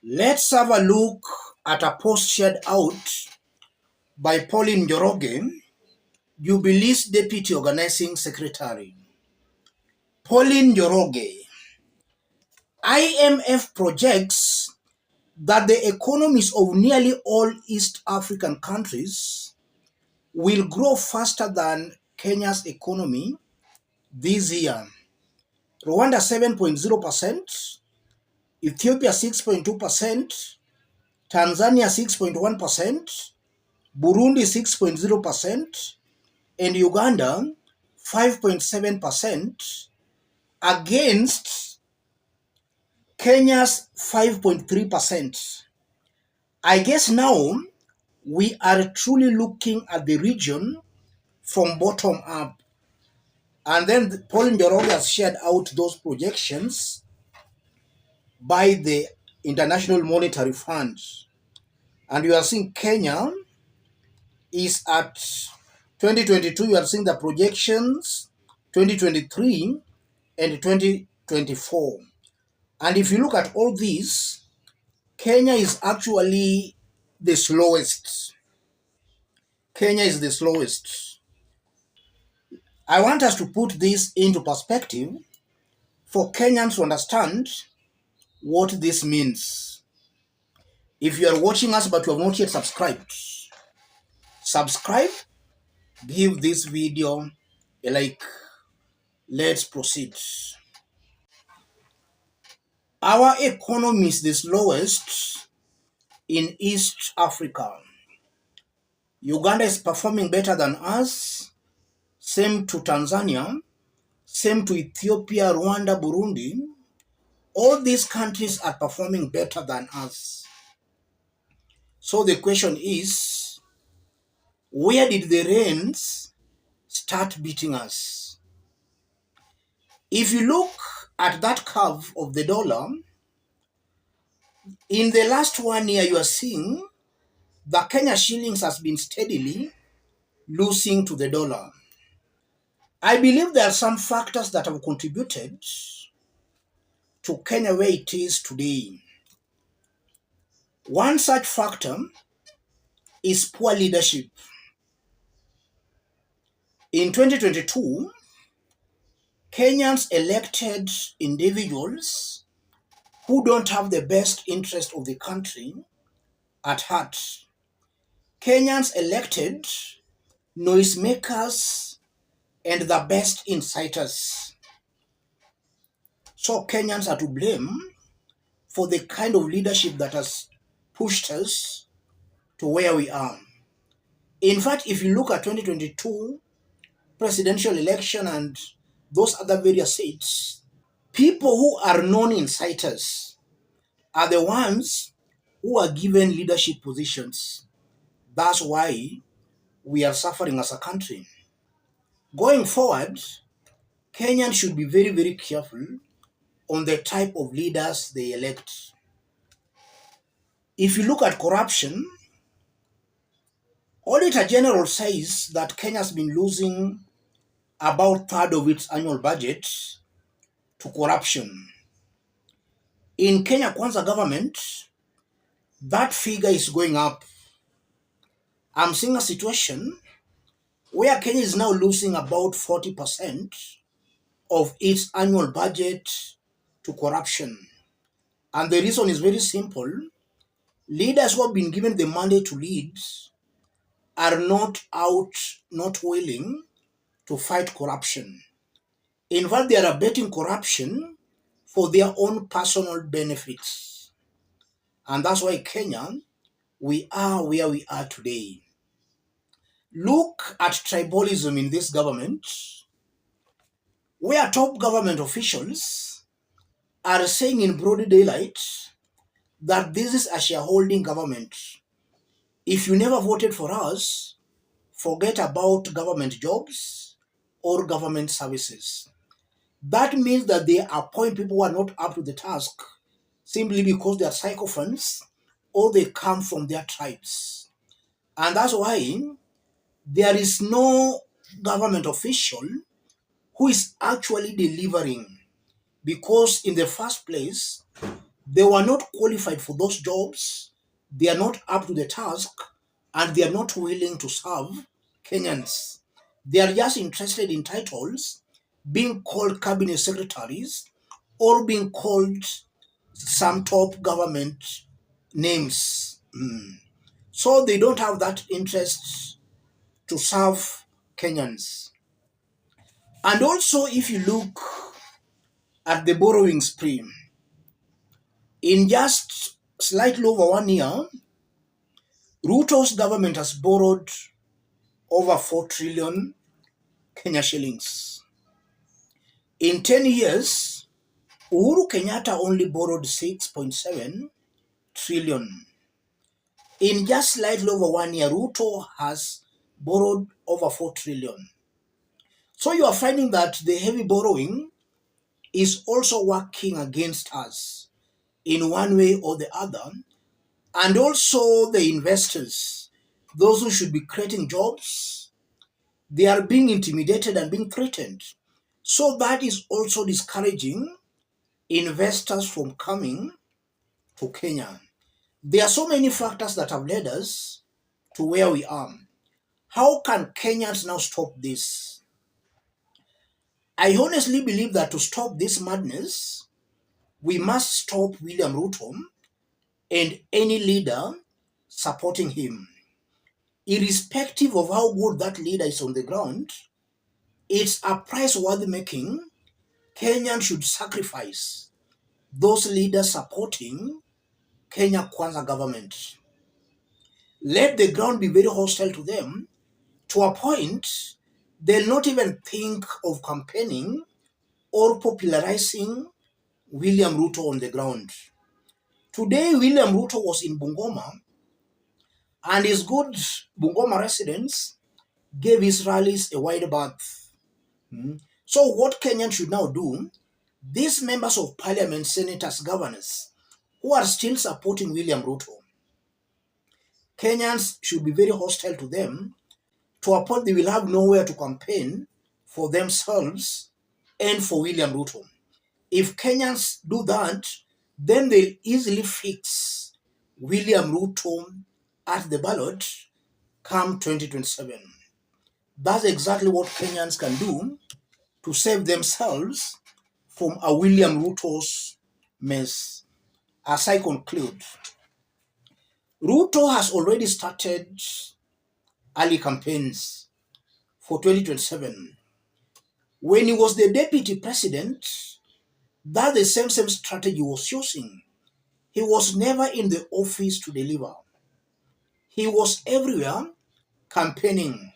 Let's have a look at a post shared out by Pauline Njoroge, Jubilee's Deputy Organizing Secretary. Pauline Njoroge, IMF projects that the economies of nearly all East African countries will grow faster than Kenya's economy this year. Rwanda 7.0%, Ethiopia 6.2%, Tanzania 6.1%, Burundi 6.0%, and Uganda 5.7% against Kenya's 5.3%. I guess now we are truly looking at the region from bottom up. And then Pauline Njoroge has shared out those projections by the International Monetary Fund. And you are seeing Kenya is at 2022, you are seeing the projections 2023 and 2024. And if you look at all these, Kenya is actually the slowest. Kenya is the slowest. I want us to put this into perspective for Kenyans to understand what this means. If you are watching us but you have not yet subscribed, subscribe, give this video a like. Let's proceed. Our economy is the slowest in East Africa. Uganda is performing better than us. Same to Tanzania. Same to Ethiopia, Rwanda, Burundi. All these countries are performing better than us. So the question is, where did the rains start beating us? If you look at that curve of the dollar, in the last 1 year, you are seeing the Kenya shillings has been steadily losing to the dollar. I believe there are some factors that have contributed to Kenya where it is today. One such factor is poor leadership. In 2022, Kenyans elected individuals who don't have the best interest of the country at heart. Kenyans elected noisemakers and the best inciters. So Kenyans are to blame for the kind of leadership that has pushed us to where we are. In fact, if you look at 2022 presidential election and those other various seats, people who are non-inciters are the ones who are given leadership positions. That's why we are suffering as a country. Going forward, Kenyans should be very, very careful on the type of leaders they elect. If you look at corruption, Auditor General says that Kenya has been losing about a third of its annual budget to corruption. In Kenya Kwanza government, that figure is going up. I'm seeing a situation where Kenya is now losing about 40% of its annual budget to corruption. And the reason is very simple. Leaders who have been given the mandate to lead are not willing to fight corruption. In fact, they are abetting corruption for their own personal benefits. And that's why Kenya, we are where we are today. Look at tribalism in this government, where top government officials are saying in broad daylight that this is a shareholding government. If you never voted for us, forget about government jobs or government services. That means that they appoint people who are not up to the task simply because they are sycophants or they come from their tribes. And that's why there is no government official who is actually delivering, because in the first place, They were not qualified for those jobs. They are not up to the task, and they are not willing to serve Kenyans. They are just interested in titles, being called cabinet secretaries, or being called some top government names. So they don't have that interest to serve Kenyans. And also, if you look at the borrowing spree, in just slightly over 1 year, Ruto's government has borrowed over 4 trillion Kenya shillings. In 10 years, Uhuru Kenyatta only borrowed 6.7 trillion. In just slightly over 1 year, Ruto has borrowed over 4 trillion. So you are finding that the heavy borrowing is also working against us in one way or the other. And also the investors, those who should be creating jobs, they are being intimidated and being threatened. So that is also discouraging investors from coming to Kenya. There are so many factors that have led us to where we are. How can Kenyans now stop this? I honestly believe that to stop this madness, we must stop William Ruto and any leader supporting him. Irrespective of how good that leader is on the ground, it's a price worth making. Kenyans should sacrifice those leaders supporting Kenya Kwanza government. Let the ground be very hostile to them to a point they'll not even think of campaigning or popularizing William Ruto on the ground. Today, William Ruto was in Bungoma, and his good Bungoma residents gave his rallies a wide berth. So what Kenyans should now do, these members of parliament, senators, governors, who are still supporting William Ruto, Kenyans should be very hostile to them to a point they will have nowhere to campaign for themselves and for William Ruto. If Kenyans do that, then they'll easily fix William Ruto at the ballot come 2027. That's exactly what Kenyans can do to save themselves from a William Ruto's mess. As I conclude, Ruto has already started early campaigns for 2027. When he was the deputy president, that's the same strategy he was using. He was never in the office to deliver. He was everywhere campaigning.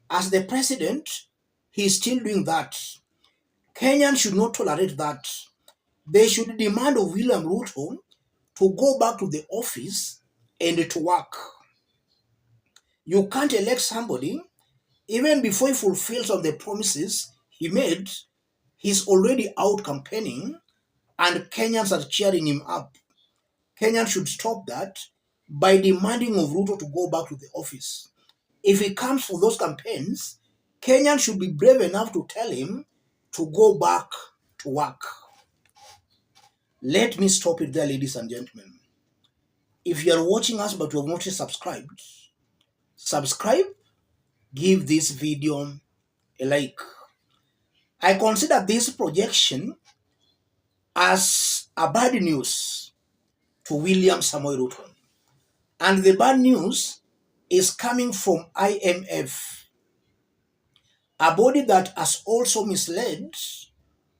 As the president, he is still doing that. Kenyans should not tolerate that. They should demand of William Ruto to go back to the office and to work. You can't elect somebody, even before he fulfills all the promises he made, he's already out campaigning and Kenyans are cheering him up. Kenyans should stop that by demanding of Ruto to go back to the office. If he comes for those campaigns, Kenyans should be brave enough to tell him to go back to work. Let me stop it there, ladies and gentlemen. If you are watching us but you have not yet subscribed, subscribe, give this video a like. I consider this projection as a bad news to William Samoei Ruto. And the bad news is coming from IMF, a body that has also misled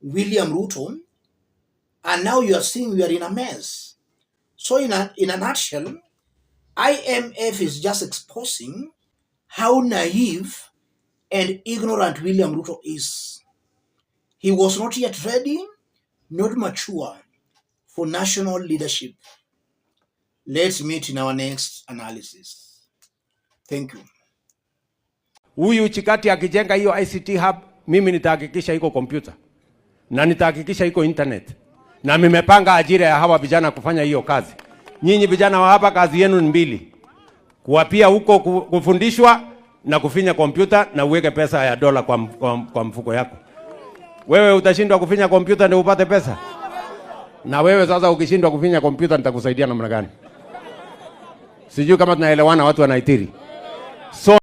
William Ruto, and now you are seeing we are in a mess. So in a nutshell, IMF is just exposing how naive and ignorant William Ruto is. He was not yet ready, not mature for national leadership. Let's meet in our next analysis. Thank you. Huyu Chikati akijenga hiyo ICT hub, mimi nitahakikisha iko kompyuta na nitahakikisha iko internet, na nimepanga ajira ya hawa vijana kufanya hiyo kazi. Nyinyi vijana wa hapa, kazi yenu ni mbili: kuwapia huko kufundishwa na kufinya kompyuta na uweke pesa ya dola kwa mfuko yako. Wewe utashindwa kufinya kompyuta ndio upate pesa? Na wewe sasa ukishindwa kufinya kompyuta nitakusaidia namna gani? Sijui kama tunaelewana watu wanaitiri. So